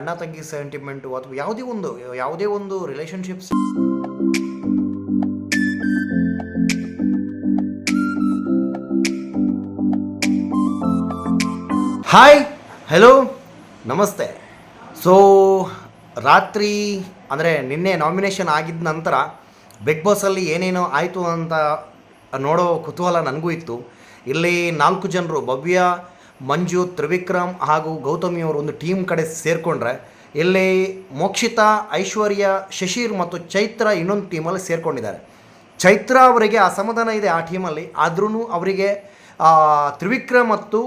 ಅಣ್ಣ ತಂಗಿ ಸೆಂಟಿಮೆಂಟು ಅಥವಾ ಯಾವುದೇ ಒಂದು ರಿಲೇಷನ್ಶಿಪ್ಸ್. ಹಾಯ್, ಹಲೋ, ನಮಸ್ತೆ. ಸೊ ರಾತ್ರಿ ಅಂದರೆ ನಿನ್ನೆ ನಾಮಿನೇಷನ್ ಆಗಿದ್ದ ನಂತರ ಬಿಗ್ ಬಾಸಲ್ಲಿ ಏನೇನೋ ಆಯಿತು ಅಂತ ನೋಡೋ ಕುತೂಹಲ ನನಗೂ ಇತ್ತು. ಇಲ್ಲಿ 4 ಜನರು ಭವ್ಯ, ಮಂಜು, ತ್ರಿವಿಕ್ರಮ್ ಹಾಗೂ ಗೌತಮಿಯವರು ಒಂದು ಟೀಮ್ ಕಡೆ ಸೇರಿಕೊಂಡ್ರೆ, ಇಲ್ಲಿ ಮೋಕ್ಷಿತಾ, ಐಶ್ವರ್ಯ, ಶಶಿರ್ ಮತ್ತು ಚೈತ್ರ ಇನ್ನೊಂದು ಟೀಮಲ್ಲಿ ಸೇರಿಕೊಂಡಿದ್ದಾರೆ. ಚೈತ್ರ ಅವರಿಗೆ ಅಸಮಾಧಾನ ಇದೆ ಆ ಟೀಮಲ್ಲಿ, ಆದ್ರೂ ಅವರಿಗೆ ತ್ರಿವಿಕ್ರಮ್ ಮತ್ತು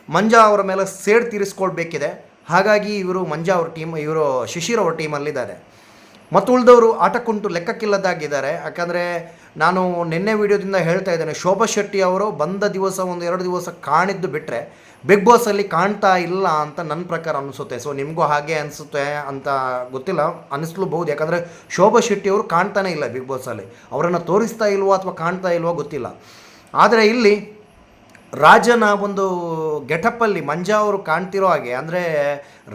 ಮಂಜಾ ಅವರ ಮೇಲೆ ಸೇಡ್ ತೀರಿಸ್ಕೊಳ್ಬೇಕಿದೆ. ಹಾಗಾಗಿ ಇವರು ಮಂಜಾ ಅವ್ರ ಟೀಮ್, ಇವರು ಶಶಿರ್ ಅವ್ರ ಟೀಮಲ್ಲಿದ್ದಾರೆ. ಮತ್ತು ಉಳಿದವರು ಆಟಕ್ಕುಂಟು ಲೆಕ್ಕಕ್ಕಿಲ್ಲದಾಗಿದ್ದಾರೆ. ಯಾಕಂದರೆ ನಾನು ನಿನ್ನೆ ವಿಡಿಯೋದಿಂದ ಹೇಳ್ತಾ ಇದ್ದೇನೆ, ಶೋಭಾ ಶೆಟ್ಟಿ ಅವರು ಬಂದ ದಿವಸ 1-2 ದಿವಸ ಕಾಣಿದ್ದು ಬಿಟ್ಟರೆ ಬಿಗ್ ಬಾಸಲ್ಲಿ ಕಾಣ್ತಾ ಇಲ್ಲ ಅಂತ ನನ್ನ ಪ್ರಕಾರ ಅನಿಸುತ್ತೆ. ಸೊ ನಿಮಗೂ ಹಾಗೆ ಅನಿಸುತ್ತೆ ಅಂತ ಗೊತ್ತಿಲ್ಲ, ಅನ್ನಿಸ್ಲೂಬಹುದು. ಯಾಕಂದರೆ ಶೋಭಾ ಶೆಟ್ಟಿ ಅವರು ಕಾಣ್ತಾನೇ ಇಲ್ಲ ಬಿಗ್ ಬಾಸಲ್ಲಿ, ಅವರನ್ನು ತೋರಿಸ್ತಾ ಇಲ್ವೋ ಅಥವಾ ಕಾಣ್ತಾ ಇಲ್ವೋ ಗೊತ್ತಿಲ್ಲ. ಆದರೆ ಇಲ್ಲಿ ರಾಜನ ಒಂದು ಗೆಟಪ್ಪಲ್ಲಿ ಮಂಜಾ ಅವರು ಕಾಣ್ತಿರೋ ಹಾಗೆ, ಅಂದರೆ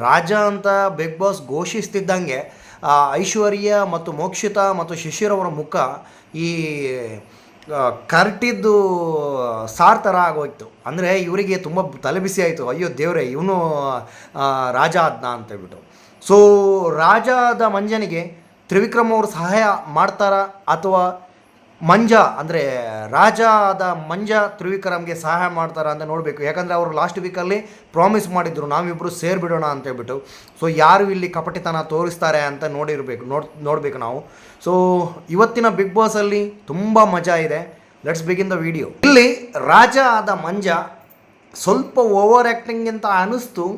ರಾಜ ಅಂತ ಬಿಗ್ ಬಾಸ್ ಘೋಷಿಸ್ತಿದ್ದಂಗೆ ಐಶ್ವರ್ಯ ಮತ್ತು ಮೋಕ್ಷಿತಾ ಮತ್ತು ಶಿಶಿರ್ ಅವರ ಮುಖ ಈ ಕರ್ಟಿದ್ದು ಸಾರ್ ಥರ ಆಗೋಯ್ತು. ಅಂದರೆ ಇವರಿಗೆ ತುಂಬ ತಲೆಬಿಸಿ ಆಯಿತು, ಅಯ್ಯೋ ದೇವರೇ ಇವನು ರಾಜ ಆದ್ನ ಅಂತೇಳ್ಬಿಟ್ಟು. ಸೊ ರಾಜಾದ ಮಂಜನಿಗೆ ತ್ರಿವಿಕ್ರಮ್ ಅವರು ಸಹಾಯ ಮಾಡ್ತಾರಾ ಅಥವಾ ಮಂಜಾ ಅಂದರೆ ರಾಜಾದ ಮಂಜಾ ತ್ರಿವಿಕ್ರಮ್ಗೆ ಸಹಾಯ ಮಾಡ್ತಾರಾ ಅಂತ ನೋಡಬೇಕು. ಯಾಕಂದರೆ ಅವರು ಲಾಸ್ಟ್ ವೀಕಲ್ಲಿ ಪ್ರಾಮಿಸ್ ಮಾಡಿದ್ರು, ನಾವಿಬ್ಬರು ಸೇರಿಬಿಡೋಣ ಅಂತೇಳ್ಬಿಟ್ಟು. ಸೊ ಯಾರು ಇಲ್ಲಿ ಕಪಟಿತನ ತೋರಿಸ್ತಾರೆ ಅಂತ ನೋಡಬೇಕು ನಾವು. ಸೊ ಇವತ್ತಿನ ಬಿಗ್ ಬಾಸಲ್ಲಿ ತುಂಬ ಮಜಾ ಇದೆ. Let's begin the video. ಇಲ್ಲಿ ರಾಜ ಆದ ಮಂಜಾ ಸ್ವಲ್ಪ ಓವರ್ ಆ್ಯಕ್ಟಿಂಗ್ ಅಂತ ಅನ್ನಿಸ್ತು.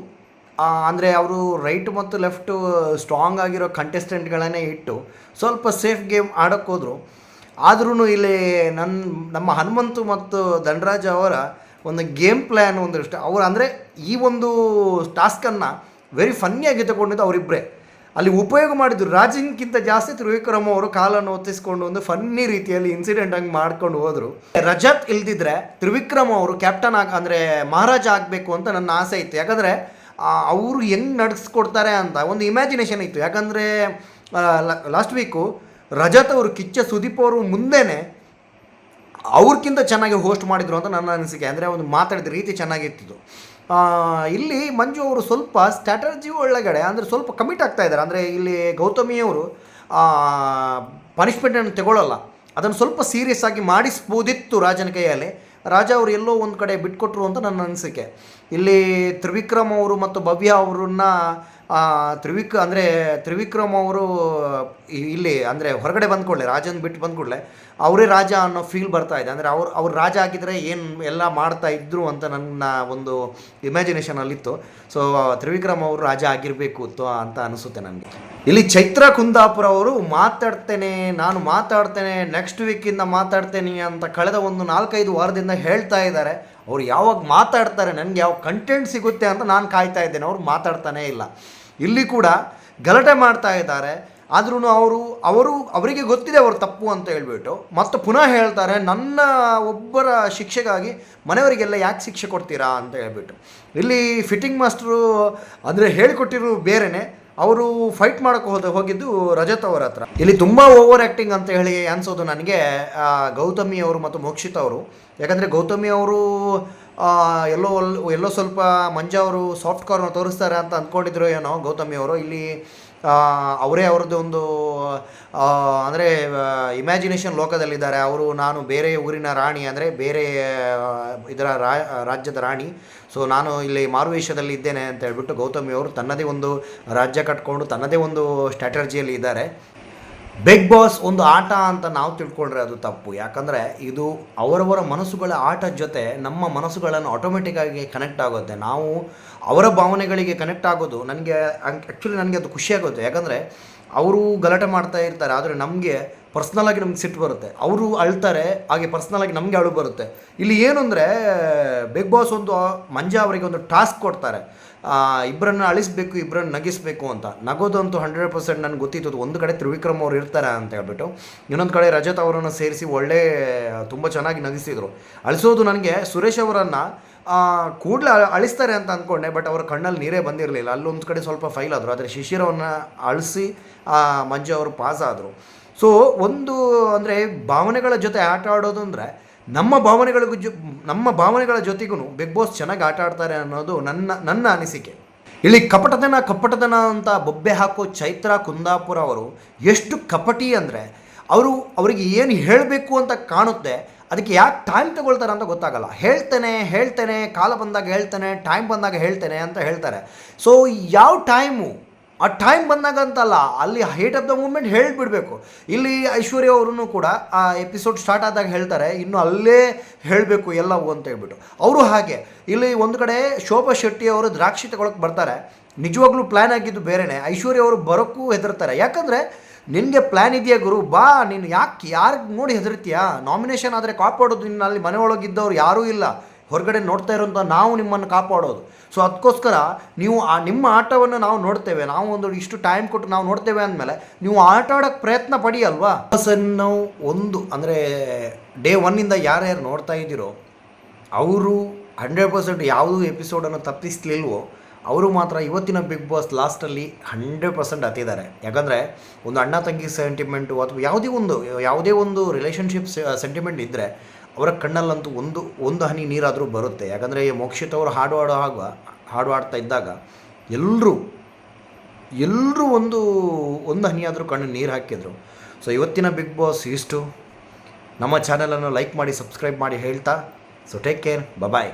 ಅಂದರೆ ಅವರು ರೈಟ್ ಮತ್ತು ಲೆಫ್ಟು ಸ್ಟ್ರಾಂಗ್ ಆಗಿರೋ ಕಂಟೆಸ್ಟೆಂಟ್ಗಳನ್ನೇ ಇಟ್ಟು ಸ್ವಲ್ಪ ಸೇಫ್ ಗೇಮ್ ಆಡೋಕ್ಕೆ ಹೋದರು. ಆದ್ರೂ ಇಲ್ಲಿ ನಮ್ಮ ಹನುಮಂತು ಮತ್ತು ಧನರಾಜ್ ಅವರ ಒಂದು ಗೇಮ್ ಪ್ಲ್ಯಾನ್ ಒಂದಿಷ್ಟು ಅವರು, ಅಂದರೆ ಈ ಒಂದು ಟಾಸ್ಕನ್ನು ವೆರಿ ಫನ್ನಿಯಾಗಿ ತಗೊಂಡಿದ್ದು ಅವರಿಬ್ಬರೇ. ಅಲ್ಲಿ ಉಪಯೋಗ ಮಾಡಿದ್ರು. ರಾಜನ್ಗಿಂತ ಜಾಸ್ತಿ ತ್ರಿವಿಕ್ರಮ್ ಅವರು ಕಾಲನ್ನು ಒತ್ತಿಸ್ಕೊಂಡು ಒಂದು ಫನ್ನಿ ರೀತಿಯಲ್ಲಿ ಇನ್ಸಿಡೆಂಟ್ ಆಗಿ ಮಾಡ್ಕೊಂಡು ಹೋದರು. ರಜತ್ ಇಲ್ದಿದ್ರೆ ತ್ರಿವಿಕ್ರಮ್ ಅವರು ಕ್ಯಾಪ್ಟನ್ ಅಂದರೆ ಮಹಾರಾಜ ಆಗಬೇಕು ಅಂತ ನನ್ನ ಆಸೆ ಇತ್ತು. ಯಾಕಂದರೆ ಅವರು ಹೆಂಗೆ ನಡೆಸ್ಕೊಡ್ತಾರೆ ಅಂತ ಒಂದು ಇಮ್ಯಾಜಿನೇಷನ್ ಇತ್ತು. ಯಾಕಂದರೆ ಲಾಸ್ಟ್ ವೀಕು ರಜತ್ ಅವರು ಕಿಚ್ಚ ಸುದೀಪ್ ಅವರು ಮುಂದೆನೇ ಅವ್ರಿಗಿಂತ ಚೆನ್ನಾಗಿ ಹೋಸ್ಟ್ ಮಾಡಿದರು ಅಂತ ನನ್ನ ಅನಿಸಿಕೆ. ಅಂದರೆ ಒಂದು ಮಾತಾಡಿದ ರೀತಿ ಚೆನ್ನಾಗಿರ್ತಿತ್ತು. ಇಲ್ಲಿ ಮಂಜು ಅವರು ಸ್ವಲ್ಪ ಸ್ಟ್ರಾಟಜಿ ಒಳಗಡೆ ಅಂದರೆ ಸ್ವಲ್ಪ ಕಮಿಟ್ ಆಗ್ತಾ ಇದ್ದಾರೆ. ಅಂದರೆ ಇಲ್ಲಿ ಗೌತಮಿಯವರು ಪನಿಷ್ಮೆಂಟನ್ನು ತಗೊಳ್ಳಲ್ಲ, ಅದನ್ನು ಸ್ವಲ್ಪ ಸೀರಿಯಸ್ ಆಗಿ ಮಾಡಿಸ್ಬೋದಿತ್ತು ರಾಜನ ಕೈಯಲ್ಲಿ. ರಾಜ ಅವರು ಎಲ್ಲೋ ಒಂದು ಕಡೆ ಬಿಟ್ಕೊಟ್ರು ಅಂತ ನನ್ನ ಅನಿಸಿಕೆ. ಇಲ್ಲಿ ತ್ರಿವಿಕ್ರಮ್ ಅವರು ಮತ್ತು ಭವ್ಯ ಅವರನ್ನ ತ್ರಿವಿಕ್ರಮ್ ಅವರು ಇಲ್ಲಿ ಅಂದರೆ ಹೊರಗಡೆ ಬಂದ್ಕೊಳ್ಳೆ, ರಾಜನ ಬಿಟ್ಟು ಬಂದ್ಕೊಳ್ಳೆ ಅವರೇ ರಾಜ ಅನ್ನೋ ಫೀಲ್ ಬರ್ತಾ ಇದೆ. ಅಂದರೆ ಅವ್ರು ರಾಜ ಆಗಿದ್ದರೆ ಏನು ಎಲ್ಲ ಮಾಡ್ತಾ ಇದ್ರು ಅಂತ ನನ್ನ ಒಂದು ಇಮ್ಯಾಜಿನೇಷನಲ್ಲಿತ್ತು. ಸೊ ತ್ರಿವಿಕ್ರಮ್ ಅವರು ರಾಜ ಆಗಿರಬೇಕು ಅಂತ ಅನಿಸುತ್ತೆ ನನಗೆ. ಇಲ್ಲಿ ಚೈತ್ರ ಕುಂದಾಪುರ ಅವರು ನಾನು ಮಾತಾಡ್ತೇನೆ ನೆಕ್ಸ್ಟ್ ವೀಕಿಂದ ಮಾತಾಡ್ತೇನೆ ಅಂತ ಕಳೆದ ಒಂದು 4-5 ವಾರದಿಂದ ಹೇಳ್ತಾ ಇದ್ದಾರೆ. ಅವ್ರು ಯಾವಾಗ ಮಾತಾಡ್ತಾರೆ, ನನಗೆ ಯಾವ ಕಂಟೆಂಟ್ ಸಿಗುತ್ತೆ ಅಂತ ನಾನು ಕಾಯ್ತಾ ಇದ್ದೇನೆ. ಅವ್ರು ಮಾತಾಡ್ತಾನೇ ಇಲ್ಲ. ಇಲ್ಲಿ ಕೂಡ ಗಲಾಟೆ ಮಾಡ್ತಾ ಇದ್ದಾರೆ. ಆದ್ರೂ ಅವರಿಗೆ ಗೊತ್ತಿದೆ ಅವರು ತಪ್ಪು ಅಂತ ಹೇಳ್ಬಿಟ್ಟು ಮತ್ತು ಪುನಃ ಹೇಳ್ತಾರೆ, ನನ್ನ ಒಬ್ಬರ ಶಿಕ್ಷೆಗಾಗಿ ಮನೆಯವರಿಗೆಲ್ಲ ಯಾಕೆ ಶಿಕ್ಷೆ ಕೊಡ್ತೀರಾ ಅಂತ ಹೇಳ್ಬಿಟ್ಟು. ಇಲ್ಲಿ ಫಿಟ್ಟಿಂಗ್ ಮಾಸ್ಟ್ರು ಅಂದರೆ ಹೇಳಿಕೊಟ್ಟಿರೋ ಬೇರೆಯೇ, ಅವರು ಫೈಟ್ ಮಾಡೋಕ್ಕೆ ಹೋಗಿದ್ದು ರಜತ್ ಅವರ ಹತ್ರ. ಇಲ್ಲಿ ತುಂಬ ಓವರ್ ಆ್ಯಕ್ಟಿಂಗ್ ಅಂತ ಹೇಳಿ ಅನಿಸೋದು ನನಗೆ ಗೌತಮಿ ಅವರು ಮತ್ತು ಮೋಕ್ಷಿತಾ ಅವರು. ಯಾಕಂದರೆ ಗೌತಮಿ ಅವರು ಎಲ್ಲೋ ಸ್ವಲ್ಪ ಮಂಜಾ ಅವರು ಸಾಫ್ಟ್ ಕಾರ್ನ ತೋರಿಸ್ತಾರೆ ಅಂತ ಅಂದ್ಕೊಂಡಿದ್ರು ಏನೋ ಗೌತಮಿ ಅವರು. ಇಲ್ಲಿ ಅವರೇ ಅವ್ರದ್ದು ಒಂದು ಅಂದರೆ ಇಮ್ಯಾಜಿನೇಷನ್ ಲೋಕದಲ್ಲಿದ್ದಾರೆ. ನಾನು ಬೇರೆ ಊರಿನ ರಾಣಿ, ಅಂದರೆ ಬೇರೆ ಇದರ ರಾಜ್ಯದ ರಾಣಿ. ಸೊ ನಾನು ಇಲ್ಲಿ ಮಾರುವೇಷದಲ್ಲಿ ಇದ್ದೇನೆ ಅಂತ ಹೇಳ್ಬಿಟ್ಟು ಗೌತಮಿ ಅವರು ತನ್ನದೇ ಒಂದು ರಾಜ್ಯ ಕಟ್ಕೊಂಡು ತನ್ನದೇ ಒಂದು ಸ್ಟ್ರಾಟಜಿಯಲ್ಲಿ ಇದ್ದಾರೆ. ಬಿಗ್ ಬಾಸ್ ಒಂದು ಆಟ ಅಂತ ನಾವು ತಿಳ್ಕೊಂಡ್ರೆ ಅದು ತಪ್ಪು. ಯಾಕಂದರೆ ಇದು ಅವರವರ ಮನಸ್ಸುಗಳ ಆಟದ ಜೊತೆ ನಮ್ಮ ಮನಸ್ಸುಗಳನ್ನು ಆಟೋಮೆಟಿಕ್ಕಾಗಿ ಕನೆಕ್ಟ್ ಆಗುತ್ತೆ. ನಾವು ಅವರ ಭಾವನೆಗಳಿಗೆ ಕನೆಕ್ಟ್ ಆಗೋದು ನನಗೆ ಅದು ಖುಷಿಯಾಗುತ್ತೆ. ಯಾಕಂದರೆ ಅವರು ಗಲಾಟೆ ಮಾಡ್ತಾ ಇರ್ತಾರೆ, ಆದರೆ ನಮಗೆ ಪರ್ಸ್ನಲಾಗಿ ನಮ್ಗೆ ಸಿಟ್ಟು ಬರುತ್ತೆ. ಅವರು ಅಳ್ತಾರೆ, ಹಾಗೆ ಪರ್ಸ್ನಲಾಗಿ ನಮಗೆ ಅಳು ಬರುತ್ತೆ. ಇಲ್ಲಿ ಏನು ಅಂದರೆ ಬಿಗ್ ಬಾಸ್ ಮಂಜಾ ಅವರಿಗೆ ಒಂದು ಟಾಸ್ಕ್ ಕೊಡ್ತಾರೆ, ಇಬ್ಬರನ್ನು ಅಳಿಸಬೇಕು, ಇಬ್ಬರನ್ನು ನಗಿಸಬೇಕು ಅಂತ. ನಗೋದಂತೂ 100% ನನಗೆ ಗೊತ್ತಿತ್ತು. ಒಂದು ಕಡೆ ತ್ರಿವಿಕ್ರಮ್ ಅವರು ಇರ್ತಾರೆ ಅಂತ ಹೇಳ್ಬಿಟ್ಟು, ಇನ್ನೊಂದು ಕಡೆ ರಜತ್ ಅವರನ್ನು ಸೇರಿಸಿ ತುಂಬ ಚೆನ್ನಾಗಿ ನಗಿಸಿದರು. ಅಳಿಸೋದು ನನಗೆ ಸುರೇಶ್ ಅವರನ್ನು ಕೂಡಲೇ ಅಳಿಸ್ತಾರೆ ಅಂತ ಅಂದ್ಕೊಂಡೆ, ಬಟ್ ಅವ್ರ ಕಣ್ಣಲ್ಲಿ ನೀರೇ ಬಂದಿರಲಿಲ್ಲ. ಅಲ್ಲೊಂದು ಕಡೆ ಸ್ವಲ್ಪ ಫೈಲ್ ಆದರು, ಆದರೆ ಶಿಶಿರವನ್ನು ಅಳಿಸಿ ಮಂಜು ಅವರು ಪಾಸ್ ಆದರು. ಸೊ ಒಂದು ಅಂದರೆ ಭಾವನೆಗಳ ಜೊತೆ ಆಟ ಆಡೋದು ಅಂದರೆ ನಮ್ಮ ಭಾವನೆಗಳ ಜೊತೆಗೂ ಬಿಗ್ ಬಾಸ್ ಚೆನ್ನಾಗಿ ಆಟ ಆಡ್ತಾರೆ ಅನ್ನೋದು ನನ್ನ ಅನಿಸಿಕೆ. ಇಲ್ಲಿ ಕಪಟತನ ಅಂತ ಬೊಬ್ಬೆ ಹಾಕೋ ಚೈತ್ರ ಕುಂದಾಪುರ ಅವರು ಎಷ್ಟು ಕಪಟಿ ಅಂದರೆ ಅವರಿಗೆ ಏನು ಹೇಳಬೇಕು ಅಂತ ಕಾಣುತ್ತೆ, ಅದಕ್ಕೆ ಯಾಕೆ ಟೈಮ್ ತಗೊಳ್ತಾರೆ ಅಂತ ಗೊತ್ತಾಗಲ್ಲ. ಹೇಳ್ತೇನೆ ಕಾಲ ಬಂದಾಗ ಹೇಳ್ತೇನೆ, ಟೈಮ್ ಬಂದಾಗ ಹೇಳ್ತೇನೆ ಅಂತ ಹೇಳ್ತಾರೆ. ಸೊ ಯಾವ ಟೈಮು, ಆ ಟೈಮ್ ಬಂದಾಗ ಅಂತಲ್ಲ, ಅಲ್ಲಿ ಹೇಟ್ ಆಫ್ ದ ಮೂಮೆಂಟ್ ಹೇಳಿಬಿಡಬೇಕು. ಇಲ್ಲಿ ಐಶ್ವರ್ಯ ಅವರೂ ಕೂಡ ಆ ಎಪಿಸೋಡ್ ಸ್ಟಾರ್ಟ್ ಆದಾಗ ಹೇಳ್ತಾರೆ, ಇನ್ನು ಅಲ್ಲೇ ಹೇಳಬೇಕು ಎಲ್ಲವೂ ಅಂತ ಹೇಳ್ಬಿಟ್ಟು. ಅವರು ಹಾಗೆ ಇಲ್ಲಿ ಒಂದು ಕಡೆ ಶೋಭಾ ಶೆಟ್ಟಿ ಅವರು ದ್ರಾಕ್ಷಿ ತಗೊಳಕ್ಕೆ ಬರ್ತಾರೆ, ನಿಜವಾಗ್ಲೂ ಪ್ಲ್ಯಾನ್ ಆಗಿದ್ದು ಬೇರೆಯೇ. ಐಶ್ವರ್ಯ ಅವರು ಬರೋಕ್ಕೂ ಹೆದರ್ತಾರೆ, ಯಾಕಂದರೆ ನಿನಗೆ ಪ್ಲ್ಯಾನ್ ಇದೆಯಾ ಗುರು, ಬಾ, ನೀನು ಯಾರಿಗೆ ನೋಡಿ ಹೆದರ್ತೀಯಾ, ನಾಮಿನೇಷನ್ ಆದರೆ ಕಾಪಾಡೋದು ನಿನ್ನ ಅಲ್ಲಿ ಮನೆ ಒಳಗಿದ್ದವ್ರು ಯಾರೂ ಇಲ್ಲ, ಹೊರಗಡೆ ನೋಡ್ತಾ ಇರೋಂಥ ನಾವು ನಿಮ್ಮನ್ನು ಕಾಪಾಡೋದು. ಸೊ ಅದಕ್ಕೋಸ್ಕರ ನೀವು ನಿಮ್ಮ ಆಟವನ್ನು ನಾವು ನೋಡ್ತೇವೆ, ನಾವು ಇಷ್ಟು ಟೈಮ್ ಕೊಟ್ಟು ನಾವು ನೋಡ್ತೇವೆ ಅಂದಮೇಲೆ ನೀವು ಆಟ ಆಡೋಕ್ಕೆ ಪ್ರಯತ್ನ ಪಡಿ ಅಲ್ವಾ. ನಾವು ಅಂದರೆ ಡೇ 1 ಯಾರ್ಯಾರು ನೋಡ್ತಾ ಇದ್ದೀರೋ ಅವರು 100% ಯಾವುದೂ ಎಪಿಸೋಡನ್ನು ತಪ್ಪಿಸ್ಲಿಲ್ವೋ ಅವರು ಮಾತ್ರ ಇವತ್ತಿನ ಬಿಗ್ ಬಾಸ್ ಲಾಸ್ಟಲ್ಲಿ 100% ಹತ್ತಿದ್ದಾರೆ. ಯಾಕಂದರೆ ಒಂದು ಅಣ್ಣ ತಂಗಿ ಸೆಂಟಿಮೆಂಟು ಅಥವಾ ಯಾವುದೇ ಒಂದು ರಿಲೇಷನ್ಶಿಪ್ ಸೆಂಟಿಮೆಂಟ್ ಇದ್ದರೆ ಅವರ ಕಣ್ಣಲ್ಲಂತೂ ಒಂದು ಹನಿ ನೀರಾದರೂ ಬರುತ್ತೆ. ಯಾಕಂದರೆ ಮೋಕ್ಷಿತ್ ಅವರು ಹಾಡು ಆಡ್ತಾ ಇದ್ದಾಗ ಎಲ್ಲರೂ ಒಂದು ಹನಿಯಾದರೂ ಕಣ್ಣು ನೀರು ಹಾಕಿದರು. ಸೊ ಇವತ್ತಿನ ಬಿಗ್ ಬಾಸ್ ಇಷ್ಟು. ನಮ್ಮ ಚಾನಲನ್ನು ಲೈಕ್ ಮಾಡಿ, ಸಬ್ಸ್ಕ್ರೈಬ್ ಮಾಡಿ ಹೇಳ್ತಾ, ಸೊ ಟೇಕ್ ಕೇರ್, ಬಾಯ್.